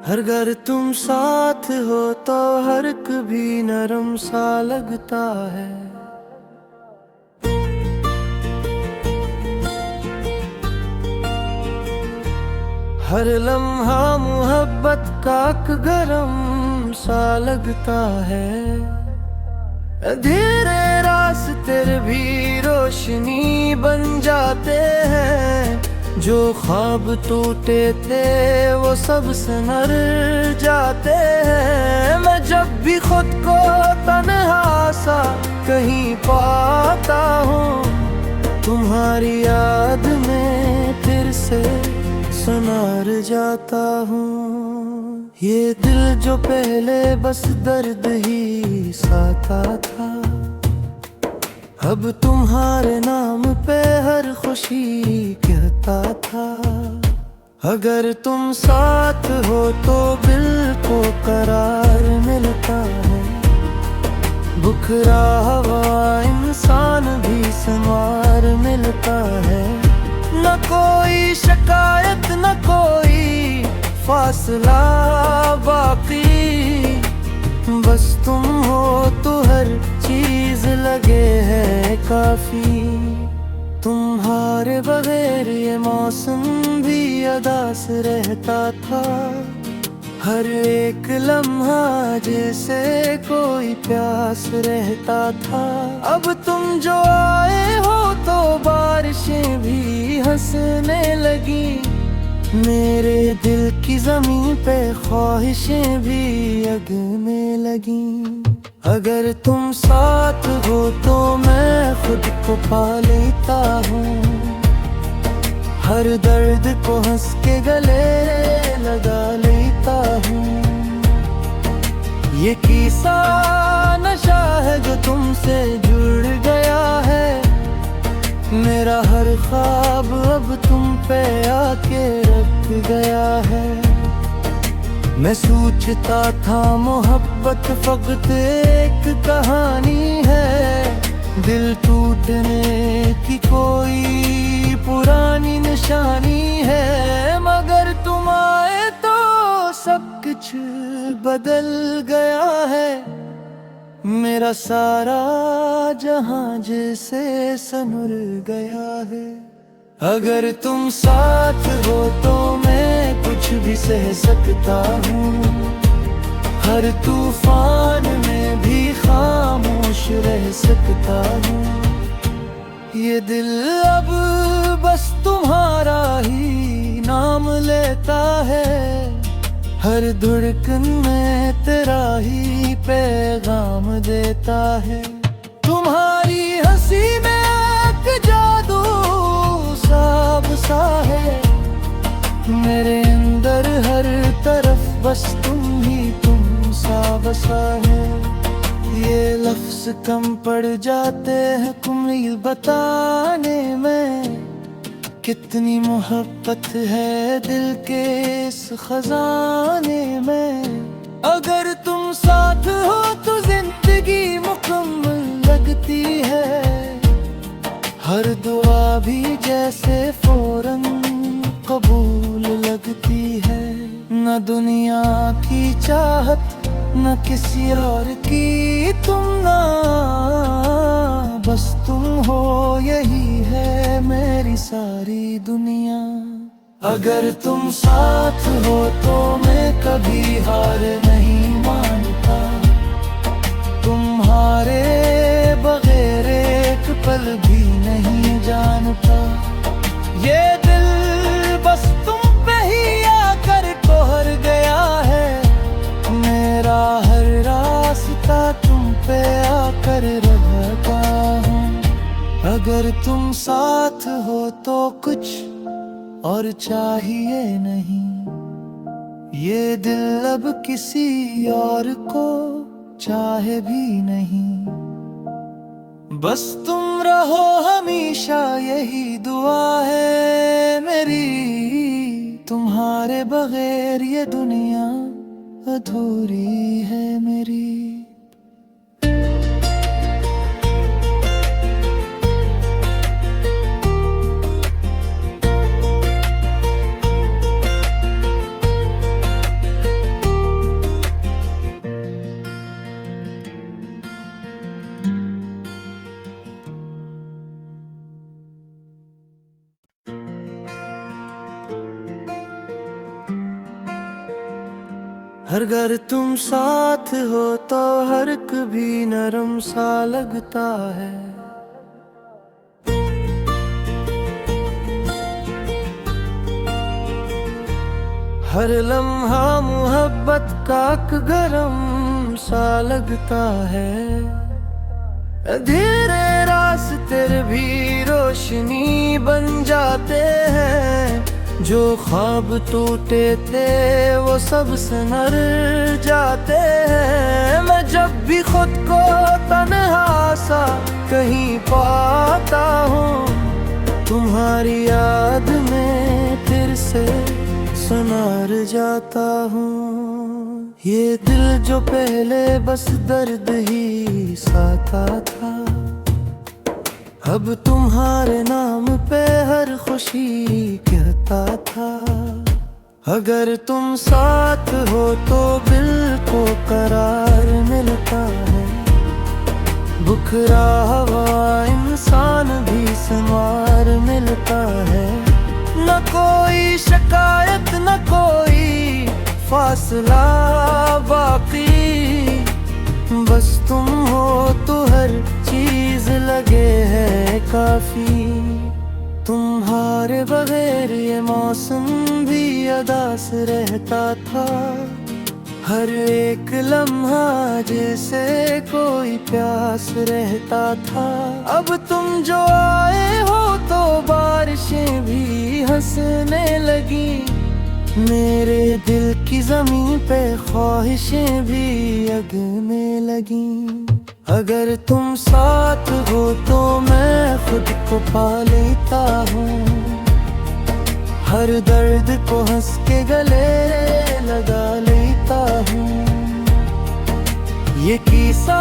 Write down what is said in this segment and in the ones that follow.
हर घर तुम साथ हो तो हर कभी नरम सा लगता है। हर लम्हा मोहब्बत का गरम सा लगता है। धीरे रास्ते भी रोशनी बन जाते हैं। जो ख्वाब टूटे थे वो सब संवर जाते हैं। मैं जब भी खुद को तन्हा सा कहीं पाता हूँ, तुम्हारी याद में फिर से संवर जाता हूँ। ये दिल जो पहले बस दर्द ही सहता था, अब तुम्हारे नाम पे हर खुशी कहता था। अगर तुम साथ हो तो दिल को करार मिलता है। बुखरा हुआ इंसान भी संवार मिलता है। न कोई शिकायत न कोई फासला बाकी, बस तुम हो तो हर चीज लगे है काफी। तुम्हारे बगैर ये मौसम भी अदास रहता था। हर एक लम्हा जैसे कोई प्यास रहता था। अब तुम जो आए हो तो बारिशें भी हंसने लगी। मेरे दिल की जमीन पे ख्वाहिशें भी अगने लगी। अगर तुम साथ हो तो मैं खुद को पा लेता हूँ। हर दर्द को हंस के गले लगा लेता हूँ। ये किस्सा नशा है जो तुमसे जुड़ गया है। मेरा हर ख्वाब अब तुम पे आके रख गया है। मैं सोचता था मोहब्बत फकत एक कहानी है। दिल टूटने की कोई पुरानी निशानी है। मगर तुम आए तो सब कुछ बदल गया है। मेरा सारा जहां जैसे सनुर गया है। अगर तुम साथ हो तो मैं कुछ भी सह सकता हूँ। हर तूफान में भी खामोश रह सकता हूँ। ये दिल अब बस तुम्हारा ही नाम लेता है। हर धड़कन में तेरा ही पैगाम देता है। तुम्हारी हंसी में एक जादू सा है। मेरे अंदर हर तरफ बस तुम सा बसा है। ये लफ्ज कम पड़ जाते हैं कुम्मील बताने में। कितनी मोहब्बत है दिल के इस खजाने में। अगर तुम साथ हो तो जिंदगी मुकम्मल लगती है। हर दुआ भी जैसे फौरन कबूल लगती है। न दुनिया की चाहत न किसी और की तुम ना, बस तुम हो यही है मेरी सारी दुनिया। अगर तुम साथ हो तो मैं कभी हार नहीं मानता। तुम्हारे बगैर एक पल भी नहीं जानता। ये दिल बस तुम पे ही आकर ठहर गया है। मेरा हर रास्ता तुम पे आकर रहता हूँ। अगर तुम साथ हो तो कुछ और चाहिए नहीं। ये दिल अब किसी और को चाहे भी नहीं। बस तुम रहो हमेशा यही दुआ है मेरी। तुम्हारे बगैर ये दुनिया अधूरी है मेरी। अगर तुम साथ हो तो हर एक भी नरम सा लगता है। हर लम्हा मोहब्बत का गरम सा लगता है। धीरे रास्ते भी रोशनी बन जाते हैं। जो ख्वाब टूटे थे वो सब संवर जाते हैं। मैं जब भी खुद को तन्हा सा कहीं पाता हूँ, तुम्हारी याद में फिर से संवर जाता हूँ। ये दिल जो पहले बस दर्द ही साथा था, अब तुम्हारे नाम पे हर खुशी कहता था। अगर तुम साथ हो तो दिल को करार मिलता है। बुखरा हुआ इंसान भी संवार मिलता है। न कोई शिकायत न कोई फासला बाकी, बस तुम हो तो हर चीज लगे है काफी। तुम्हारे बगैर ये मौसम भी अदास रहता था। हर एक लम्हा जैसे कोई प्यास रहता था। अब तुम जो आए हो तो बारिशें भी हंसने लगी। मेरे दिल की जमीन पे ख्वाहिशें भी अगने लगी। अगर तुम साथ हो तो मैं खुद को पा लेता हूँ। हर दर्द को हंस के गले लगा लेता हूँ। ये किस्सा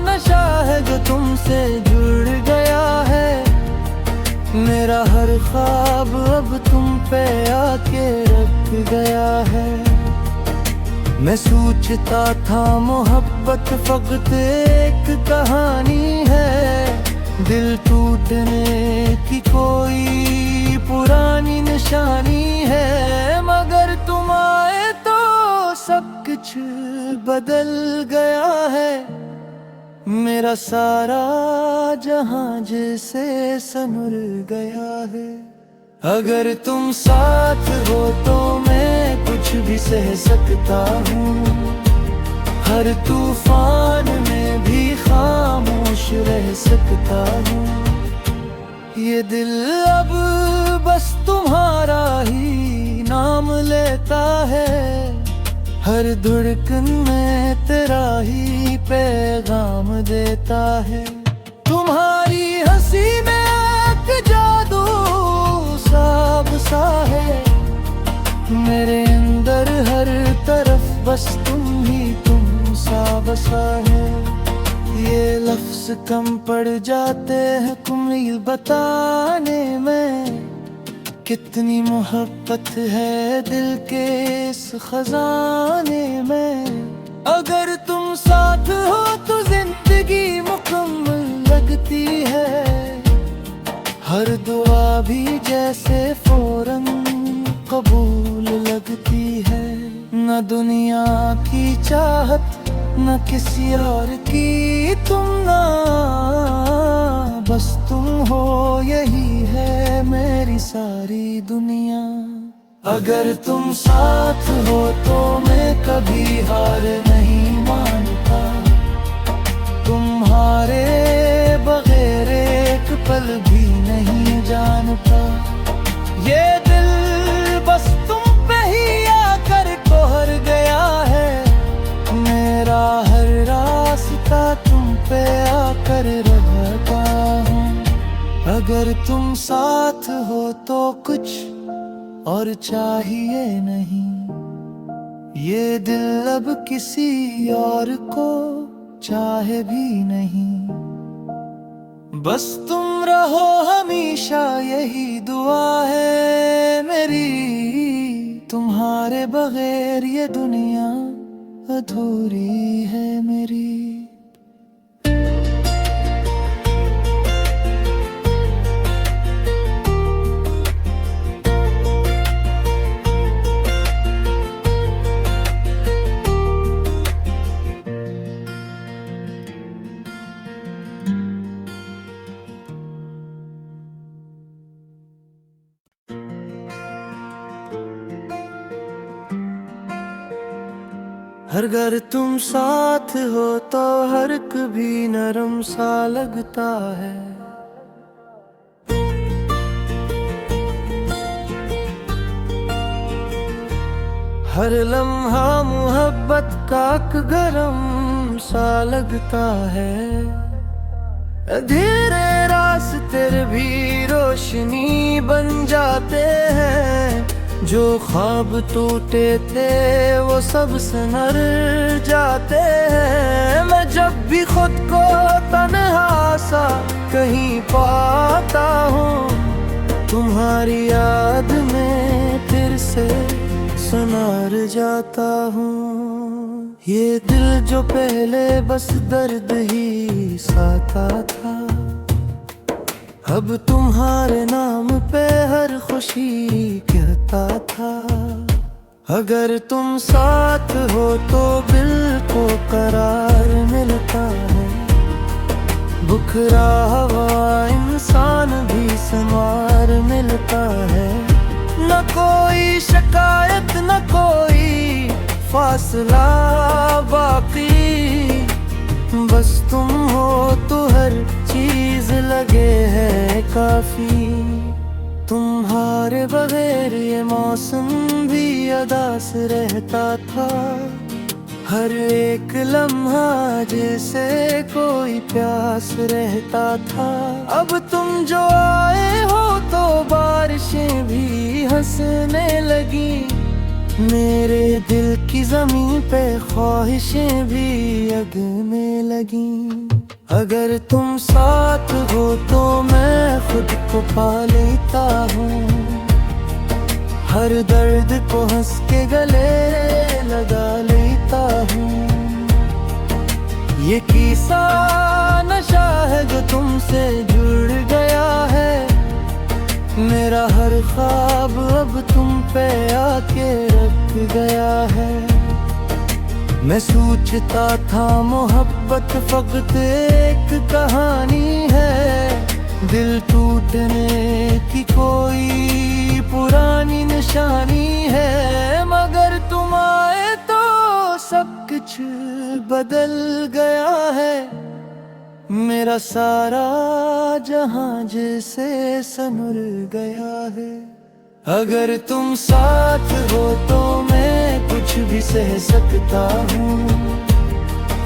नशा है जो तुमसे जुड़ गया है। मेरा हर ख्वाब अब तुम पे आके रख गया है। मैं सोचता था मोहब्बत फकत एक कहानी है। दिल टूटने की कोई पुरानी निशानी है। मगर तुम आए तो सब कुछ बदल गया है। मेरा सारा जहां जैसे संवर गया है। अगर तुम साथ हो तो मैं कुछ भी सह सकता हूँ। हर तूफान में भी खामोश रह सकता हूँ। ये दिल अब बस तुम्हारा ही नाम लेता है। हर धड़कन में तेरा ही पैगाम देता है। तुम्हारी हंसी में एक जादू सा है। मेरे अंदर हर तरफ बस तुम सा बसा है। ये लफ्ज कम पड़ जाते हैं कुम्मील बताने में। कितनी मोहब्बत है दिल के इस खजाने में। अगर तुम साथ हो तो जिंदगी मुकम्मल लगती है। हर दुआ भी जैसे फौरन कबूल लगती है। न दुनिया की चाहत न किसी और की तुम ना, बस तुम हो यही है मेरी सारी दुनिया। अगर तुम साथ हो तो मैं कभी हार नहीं मानता। तुम्हारे बगैर एक पल भी नहीं जानता। ये दिल बस तुम पे ही आकर कोहर गया है। मेरा हर रास्ता तुम पे आकर रहता हूँ। अगर तुम साथ हो तो कुछ और चाहिए नहीं। ये दिल अब किसी और को चाहे भी नहीं। बस तुम रहो हमेशा यही दुआ है मेरी। तुम्हारे बगैर ये दुनिया अधूरी है मेरी। अगर तुम साथ हो तो हर कभी नरम सा लगता है। हर लम्हा मोहब्बत का गरम सा लगता है। धीरे रास्ते भी रोशनी बन जाते हैं। जो ख्वाब टूटे थे वो सब संवर जाते हैं। मैं जब भी खुद को तन्हा सा कहीं पाता हूँ, तुम्हारी याद में फिर से संवर जाता हूँ। ये दिल जो पहले बस दर्द ही साता था, अब तुम्हारे नाम पे हर खुशी कहता था। अगर तुम साथ हो तो दिल को करार मिलता है। बुखरा हुआ इंसान भी संवार मिलता है। न कोई शिकायत न कोई फासला बाकी, बस तुम हो तो हर चीज लगे है काफी। तुम्हारे बगैर ये मौसम भी अदास रहता था। हर एक लम्हा जैसे कोई प्यास रहता था। अब तुम जो आए हो तो बारिशें भी हंसने लगी। मेरे दिल की जमीन पे ख्वाहिशें भी अगने लगी। अगर तुम साथ हो तो मैं खुद को पा लेता हूँ। हर दर्द को हंस के गले लगा लेता हूँ। ये किस्सा नशा है जो तुमसे जुड़ गया है। मेरा हर ख्वाब अब तुम पे आके रख गया है। मैं सोचता था मोहब्बत फकत एक कहानी है। दिल टूटने की कोई पुरानी निशानी है। मगर तुम आए तो सब कुछ बदल गया है। मेरा सारा जहां जैसे सनुर गया है। अगर तुम साथ हो तो मैं कुछ भी सह सकता हूँ।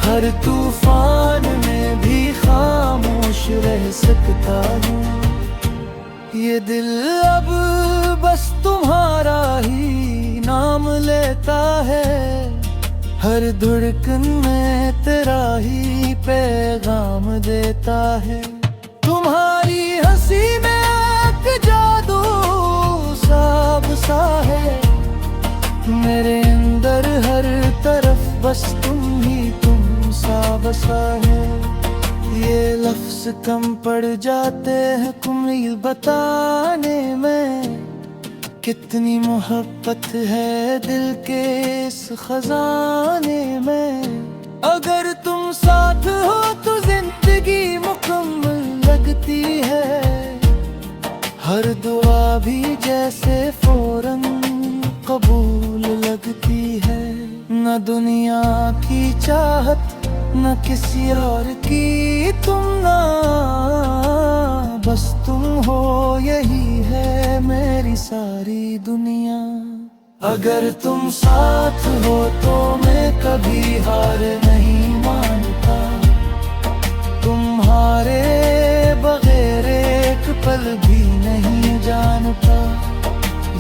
हर तूफान में भी खामोश रह सकता हूँ। ये दिल अब बस तुम्हारा ही नाम लेता है। हर धड़कन में तेरा ही पैगाम देता है। तुम्हारी हंसी में एक जादू सा है। मेरे अंदर हर तरफ बस तुम सा बसा है। ये लफ्ज कम पड़ जाते हैं कुमिल बताने में। कितनी मोहब्बत है दिल के इस खजाने में। अगर तुम साथ हो तो जिंदगी मुकम्मल लगती है। हर दुआ भी जैसे फौरन कबूल लगती है। न दुनिया की चाहत न किसी और की तुम ना, बस तुम हो यही है मेरी सारी दुनिया। अगर तुम साथ हो तो मैं कभी हार नहीं मानता। तुम्हारे बगैर एक पल भी नहीं जानता।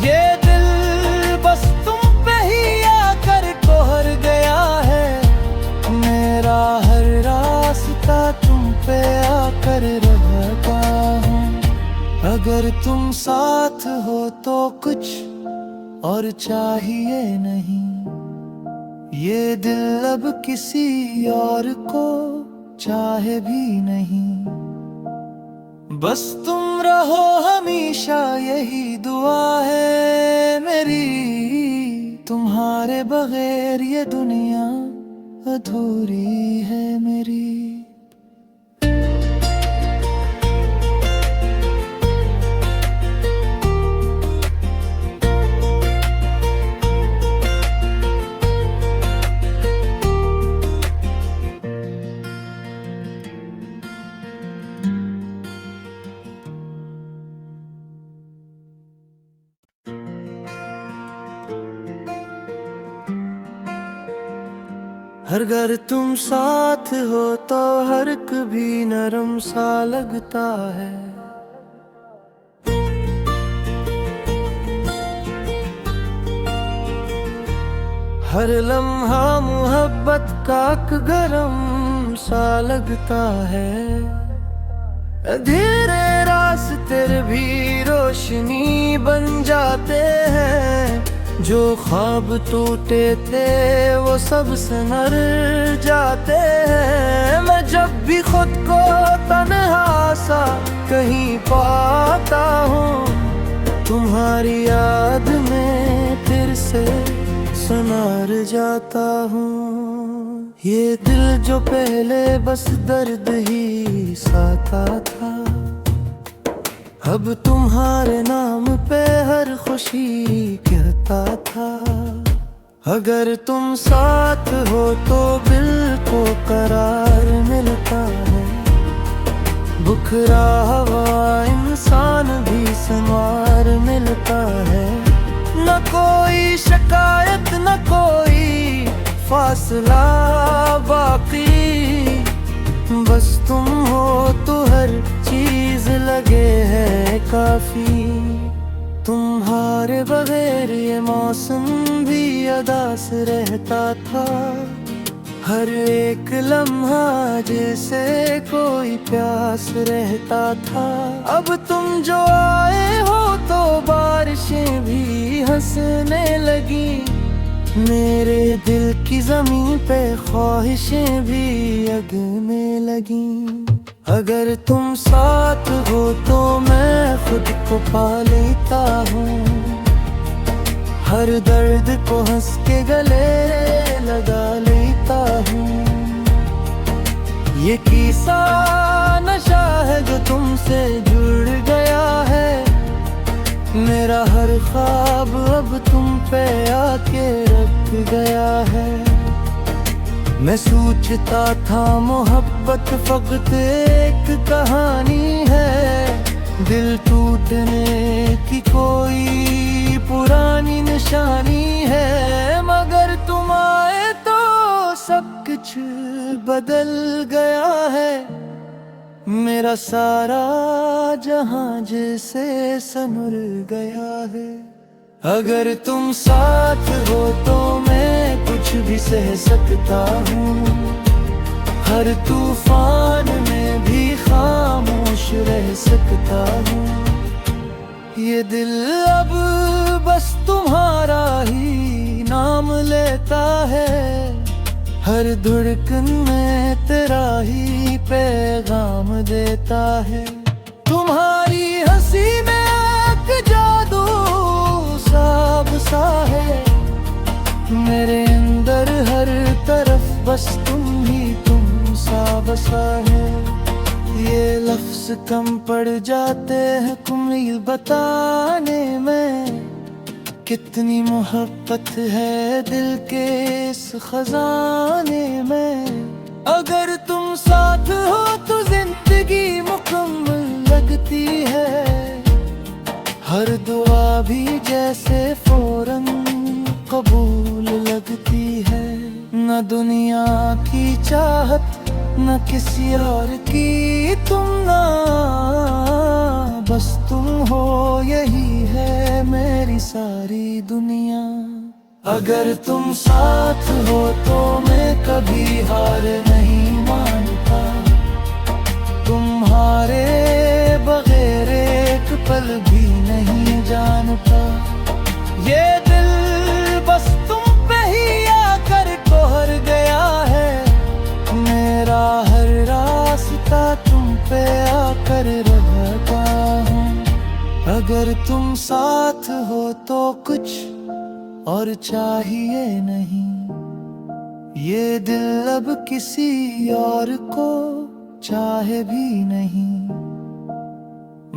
ये दिल बस तुम पे ही आकर ठहर गया है। मेरा हर रास्ता तुम पे आकर रहता हूँ। अगर तुम साथ हो तो कुछ और चाहिए नहीं। ये दिल अब किसी और को चाहे भी नहीं। बस तुम रहो हमेशा यही दुआ है मेरी। तुम्हारे बगैर ये दुनिया अधूरी है मेरी। अगर तुम साथ हो तो हर कभी नरम सा लगता है। हर लम्हा मोहब्बत का गरम सा लगता है। धीरे रास्ते भी रोशनी बन जाते हैं। जो ख्वाब टूटे थे वो सब संवर जाते हैं। मैं जब भी खुद को तन्हा सा कहीं पाता हूँ, तुम्हारी याद में फिर से संवर जाता हूँ। ये दिल जो पहले बस दर्द ही सहता था, अब तुम्हारे नाम पे हर खुशी कहता था। अगर तुम साथ हो तो दिल को करार मिलता है। बुखरा हुआ इंसान भी संवार मिलता है। न कोई शिकायत न कोई फासला बाकी, बस तुम हो तो हर चीज लगे है काफी। तुम्हारे बगैर ये मौसम भी अदास रहता था। हर एक लम्हा जैसे कोई प्यास रहता था। अब तुम जो आए हो तो बारिशें भी हंसने लगी। मेरे दिल की जमीन पे ख्वाहिशें भी अगने लगी। अगर तुम साथ हो तो मैं खुद को पा लेता हूँ। हर दर्द को हंस के गले लगा लेता हूँ। ये किस्सा नशा है जो तुमसे जुड़ गया है। मेरा हर ख्वाब अब तुम पे आके रख गया है। मैं सोचता था मोहब्बत फकत एक कहानी है। दिल टूटने की कोई पुरानी निशानी है। मगर तुम आए तो सब कुछ बदल गया है। मेरा सारा जहां जैसे संवर गया है। अगर तुम साथ हो तो मैं कुछ भी सह सकता हूँ। हर तूफान में भी खामोश रह सकता हूँ। ये दिल अब बस तुम्हारा ही नाम लेता है। हर धड़कन में तेरा ही पैगाम देता है। तुम्हारी हंसी में एक जादू सा है। मेरे अंदर हर तरफ बस तुम सा बसा है। ये लफ्ज कम पड़ जाते हैं कुमिल बताने में। कितनी मोहब्बत है दिल के इस खजाने में। अगर तुम साथ हो तो जिंदगी मुकम्मल लगती है। हर दुआ भी जैसे फौरन कबूल लगती है। न दुनिया की चाहत न किसी और की तुम ना, बस तुम हो यही है मेरी सारी दुनिया। अगर तुम साथ हो तो मैं कभी हार नहीं मानता। तुम्हारे बगैर एक पल भी नहीं जानता। ये दिल बस तुम पे ही आकर कोहर गया है। मेरा हर रास्ता तुम पे आकर रहता हूँ। अगर तुम साथ हो तो कुछ और चाहिए नहीं। ये दिल अब किसी और को चाहे भी नहीं।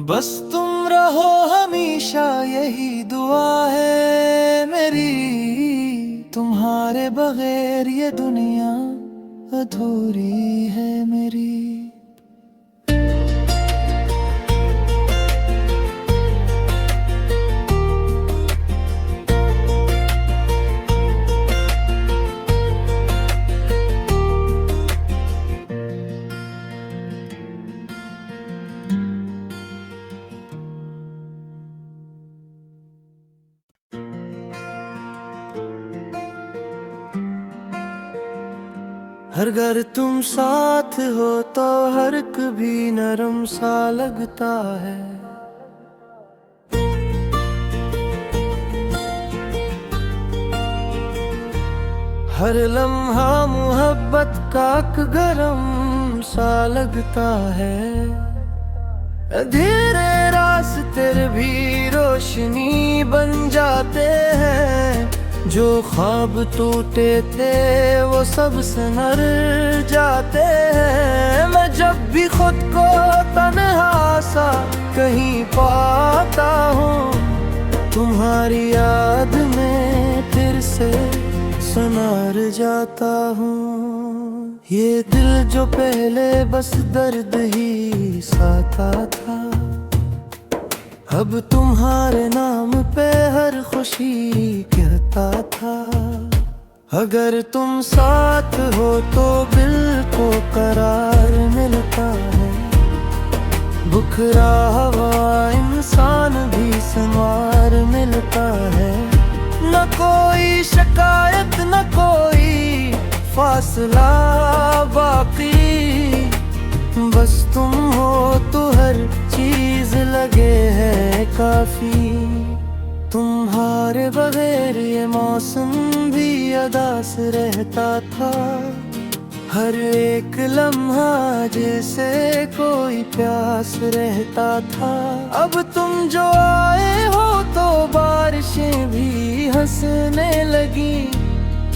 बस तुम रहो हमेशा यही दुआ है मेरी। तुम्हारे बगैर ये दुनिया अधूरी है मेरी। अगर तुम साथ हो तो हर एक भी नरम सा लगता है। हर लम्हा मोहब्बत का गरम सा लगता है। धीरे रास्ते भी रोशनी बन जाते हैं। जो ख्वाब टूटे थे वो सब संवर जाते हैं। मैं जब भी खुद को तन्हा सा कहीं पाता हूँ, तुम्हारी याद में फिर से संवर जाता हूँ। ये दिल जो पहले बस दर्द ही सहता था, अब तुम्हारे नाम पे हर खुशी कहता था। अगर तुम साथ हो तो दिल को करार मिलता है। बुखरा हुआ इंसान भी संवार मिलता है। न कोई शिकायत न कोई फासला बाकी, बस तुम हो तो हर चीज लगे है काफी। तुम्हारे बगैर ये मौसम भी अदास रहता था। हर एक लम्हा जैसे कोई प्यास रहता था। अब तुम जो आए हो तो बारिशें भी हंसने लगी।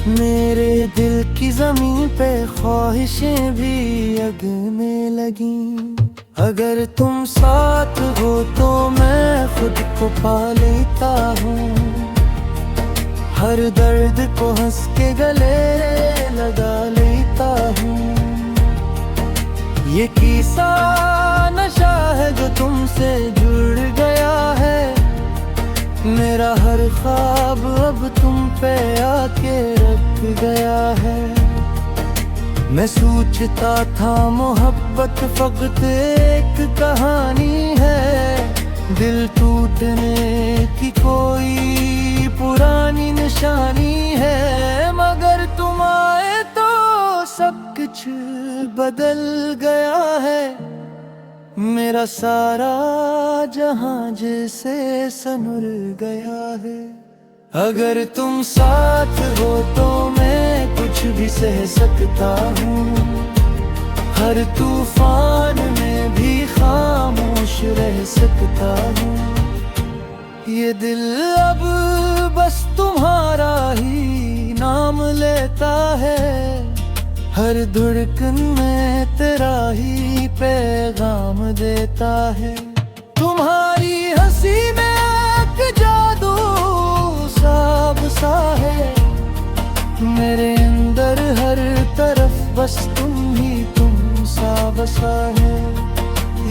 मेरे दिल की जमीन पे ख्वाहिशें भी अगने लगी। अगर तुम साथ हो तो मैं खुद को पा लेता हूँ। हर दर्द को हंस के गले लगा लेता हूँ। ये किस्सा नशा है जो तुमसे जुड़ गया है। मेरा हर ख्वाब अब तुम पे आके रख गया है। मैं सोचता था मोहब्बत फकत एक कहानी है। दिल टूटने की कोई पुरानी निशानी है। मगर तुम आए तो सब कुछ बदल गया है। मेरा सारा जहां जैसे सनुर गया है। अगर तुम साथ हो तो मैं कुछ भी सह सकता हूँ। हर तूफान में भी खामोश रह सकता हूँ। ये दिल अब बस तुम्हारा ही नाम लेता है। हर धड़कन में तेरा ही पैगाम देता है। तुम्हारी हंसी में एक जादू सा है। मेरे अंदर हर तरफ बस तुम सा बसा है।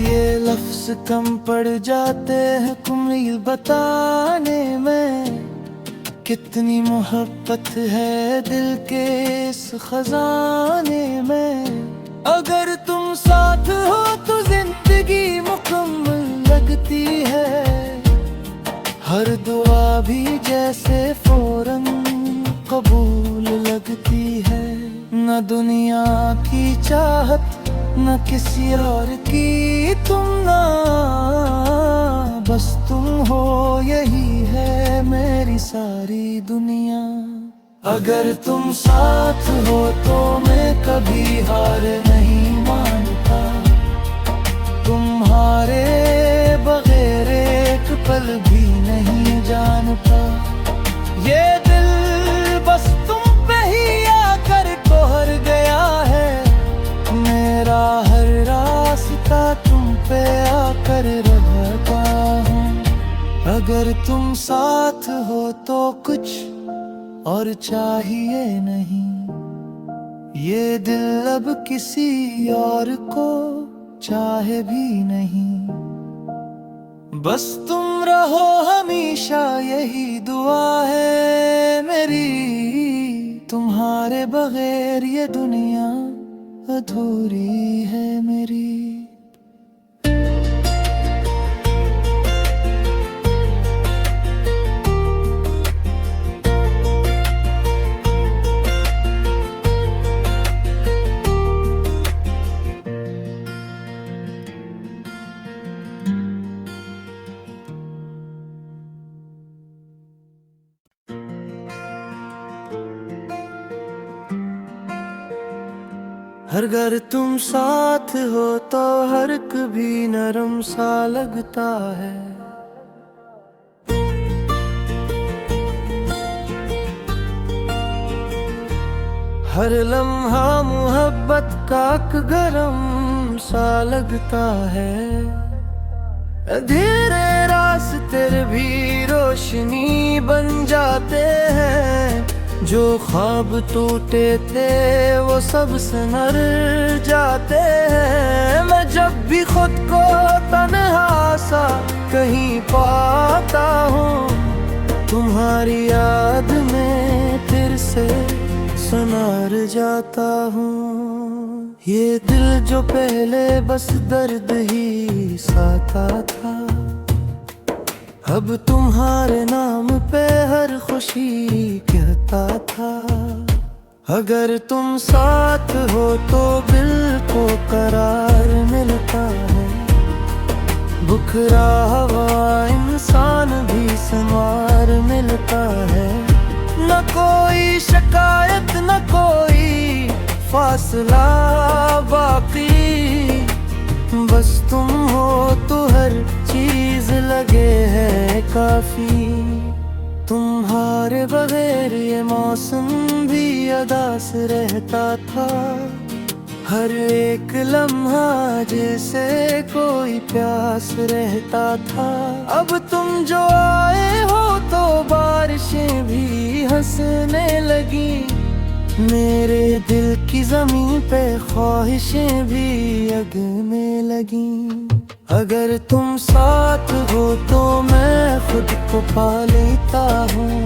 ये लफ्ज कम पड़ जाते हैं कुम्हील बताने में। कितनी मोहब्बत है दिल के इस खजाने में। अगर तुम साथ हो तो जिंदगी मुकम्मल लगती है। हर दुआ भी जैसे फौरन कबूल लगती है। न दुनिया की चाहत न किसी और की तुम ना, बस तुम हो यही है मेरी सारी दुनिया। अगर तुम साथ हो तो मैं कभी हार नहीं मानता। तुम्हारे बगैर एक पल भी नहीं जानता। ये दिल बस तुम पे ही आकर कोहर गया है। मेरा हर रास्ता तुम पे आकर रहता हूँ। अगर तुम साथ हो तो कुछ और चाहिए नहीं। ये दिल अब किसी और को चाहे भी नहीं। बस तुम रहो हमेशा यही दुआ है मेरी। तुम्हारे बगैर ये दुनिया अधूरी है मेरी। अगर तुम साथ हो तो हर कभी नरम सा लगता है। हर लम्हा मोहब्बत का गरम सा लगता है। धीरे रास्ते भी रोशनी बन जाते हैं। जो ख्वाब टूटे थे वो सब संवर जाते हैं। मैं जब भी खुद को तन्हा सा कहीं पाता हूँ, तुम्हारी याद में फिर से संवर जाता हूँ। ये दिल जो पहले बस दर्द ही साता था, अब तुम्हारे नाम पे हर खुशी कहता था। अगर तुम साथ हो तो दिल को करार मिलता है। बुखरा हुआ इंसान भी संवार मिलता है। न कोई शिकायत न कोई फासला बाकी, बस तुम हो तो हर चीज लगे है काफी। तुम्हारे बगैर ये मौसम भी अदास रहता था। हर एक लम्हा जैसे कोई प्यास रहता था। अब तुम जो आए हो तो बारिशें भी हंसने लगी। मेरे दिल की जमीन पे ख्वाहिशें भी अगने लगी। अगर तुम साथ हो तो मैं खुद को पा लेता हूँ।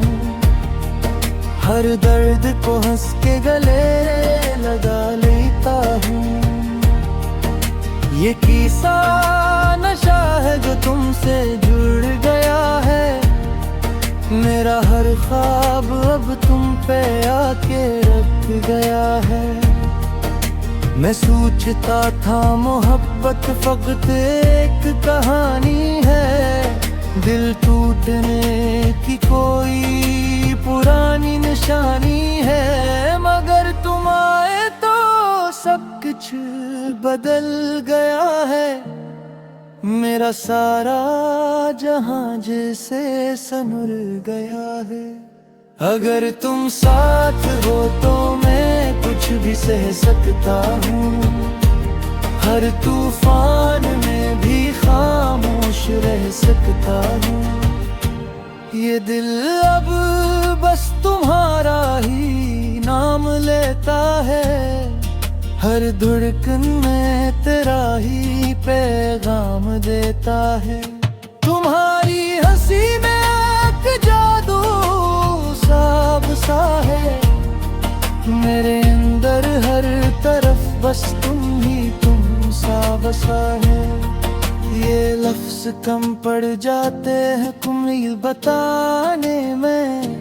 हर दर्द को हंस के गले लगा लेता हूँ। ये किसा नशा है जो तुमसे जुड़ गया है। मेरा हर ख्वाब अब तुम पे आके रख गया है। मैं सोचता था मोहब्बत फकत एक कहानी है। दिल टूटने की कोई पुरानी निशानी है। मगर तुम आए तो सब कुछ बदल गया है। मेरा सारा जहां जैसे सनुर गया है। अगर तुम साथ हो तो मैं कुछ भी सह सकता हूँ। हर तूफान में भी खामोश रह सकता हूँ। ये दिल अब बस तुम्हारा ही नाम लेता है। हर धड़कन में तेरा ही पैगाम देता है। तुम्हारी हंसी में एक जादू सा है। मेरे अंदर हर तरफ बस तुम ही तुम सा बसा है। ये लफ्ज कम पड़ जाते हैं कुम्मील बताने में।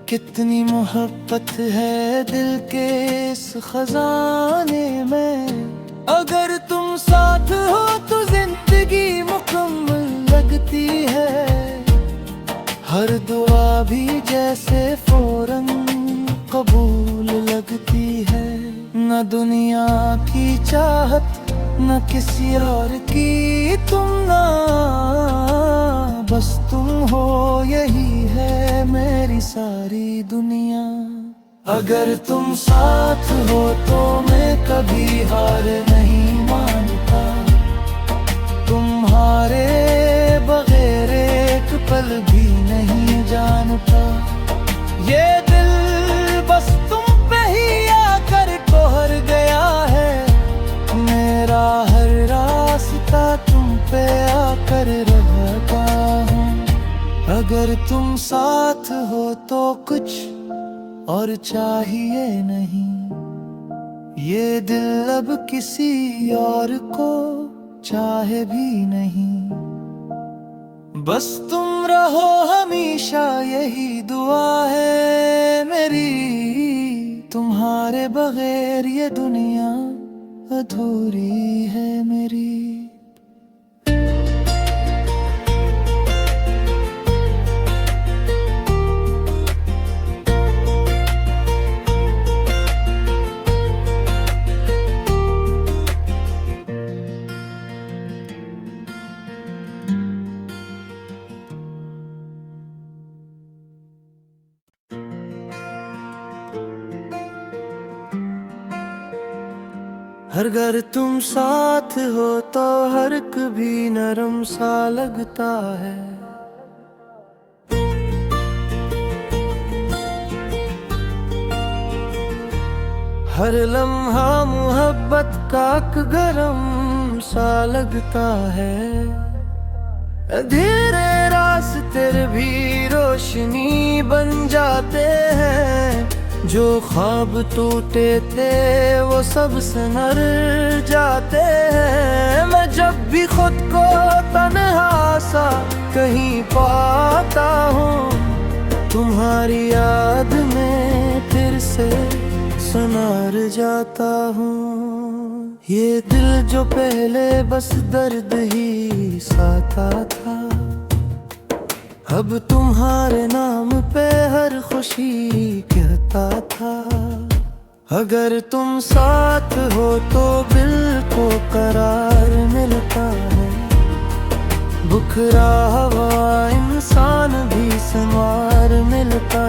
कितनी मोहब्बत है दिल के इस खजाने में। अगर तुम साथ हो तो जिंदगी मुकम्मल लगती है। हर दुआ भी जैसे फौरन कबूल लगती है। न दुनिया की चाहत न किसी और की तुम ना, बस तुम हो यही है मेरी सारी दुनिया। अगर तुम साथ हो तो मैं कभी हार नहीं मानता। तुम्हारे बगैर एक पल भी नहीं जानता। ये दिल बस तुम पे ही आकर ठहर गया है। मेरा हर रास्ता तुम पे आकर रहता हूँ। अगर तुम साथ हो तो कुछ और चाहिए नहीं। ये दिल अब किसी और को चाहे भी नहीं। बस तुम रहो हमेशा यही दुआ है मेरी। तुम्हारे बगैर ये दुनिया अधूरी है मेरी। अगर तुम साथ हो तो हर कभी नरम सा लगता है। हर लम्हा मोहब्बत का गरम सा लगता है। धीरे रास्ते भी रोशनी बन जाते हैं। जो ख्वाब टूटे थे वो सब संवर जाते हैं। मैं जब भी खुद को तन्हा सा कहीं पाता हूँ, तुम्हारी याद में फिर से संवर जाता हूँ। ये दिल जो पहले बस दर्द ही साथा था, अब तुम्हारे नाम पे हर खुशी कहता था। अगर तुम साथ हो तो दिल को करार मिलता है। बुखरा हुआ इंसान भी संवार मिलता